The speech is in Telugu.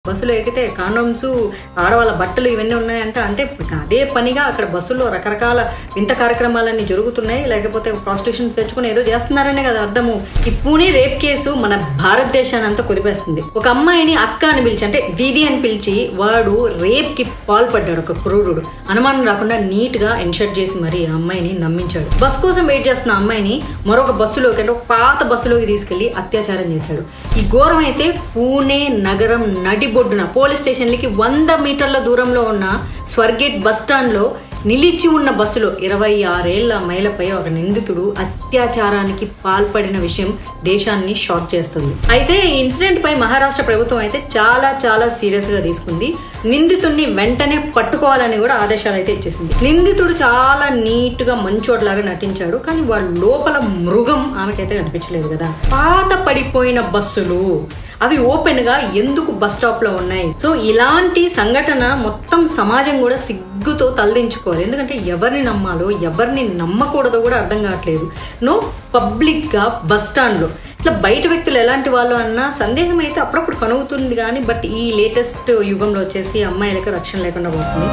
బస్సులో ఎక్కితే కాండోమ్స్ ఆడవాళ్ళ బట్టలు ఇవన్నీ ఉన్నాయంటే అంటే అదే పనిగా అక్కడ బస్సుల్లో రకరకాల వింత కార్యక్రమాలన్నీ జరుగుతున్నాయి, లేకపోతే ప్రాస్టిట్యూషన్ తెచ్చుకుని ఏదో చేస్తున్నారనే కదా అర్థము. ఈ పూణే రేప్ కేసు మన భారతదేశాన్ని అంతా కొలిపేస్తుంది. ఒక అమ్మాయిని అక్క అని పిలిచి అంటే దీది అని పిలిచి వాడు రేప్ కి పాల్పడ్డాడు. ఒక క్రూరుడు అనుమానం రాకుండా నీట్ గా ఎన్షర్ట్ చేసి మరి ఆ అమ్మాయిని నమ్మించాడు. బస్ కోసం వెయిట్ చేస్తున్న అమ్మాయిని మరొక బస్సులోకి అంటే ఒక పాత బస్సులోకి తీసుకెళ్లి అత్యాచారం చేశాడు. ఈ ఘోరం అయితే పూణే నగరం నడిబొడ్డున పోలీస్ స్టేషన్లకి 100 మీటర్ల దూరంలో ఉన్న స్వర్గేట్ బస్ స్టాండ్ లో నిలిచి ఉన్న బస్సులో 26 ఏళ్ల మహిళపై ఒక నిందితుడు అత్యాచారానికి పాల్పడిన విషయం దేశాన్ని షాక్ చేస్తుంది. అయితే ఈ ఇన్సిడెంట్ పై మహారాష్ట్ర ప్రభుత్వం అయితే చాలా సీరియస్ గా తీసుకుంది. నిందితుడిని వెంటనే పట్టుకోవాలని కూడా ఆదేశాలు అయితే ఇచ్చేసింది. నిందితుడు చాలా నీట్ గా మంచోట్లాగా నటించాడు, కానీ వాళ్ళ లోపల మృగం ఆమెకైతే కనిపించలేదు కదా. పాత పడిపోయిన బస్సులు అవి ఓపెన్ గా ఎందుకు బస్ స్టాప్ లో ఉన్నాయి? సో ఇలాంటి సంఘటన మొత్తం సమాజం కూడా సిగ్గుతో తలదించుకోవాలి. ఎందుకంటే ఎవరిని నమ్మాలో ఎవరిని నమ్మకూడదో కూడా అర్థం కావట్లేదు. పబ్లిక్ గా బస్ స్టాండ్ లో ఇట్లా బయట వ్యక్తులు ఎలాంటి వాళ్ళు అన్న సందేహం అయితే అప్పుడప్పుడు కనుగుతుంది కానీ బట్ ఈ లేటెస్ట్ యుగంలో వచ్చేసి అమ్మాయిలకు రక్షణ లేకుండా పోతుంది.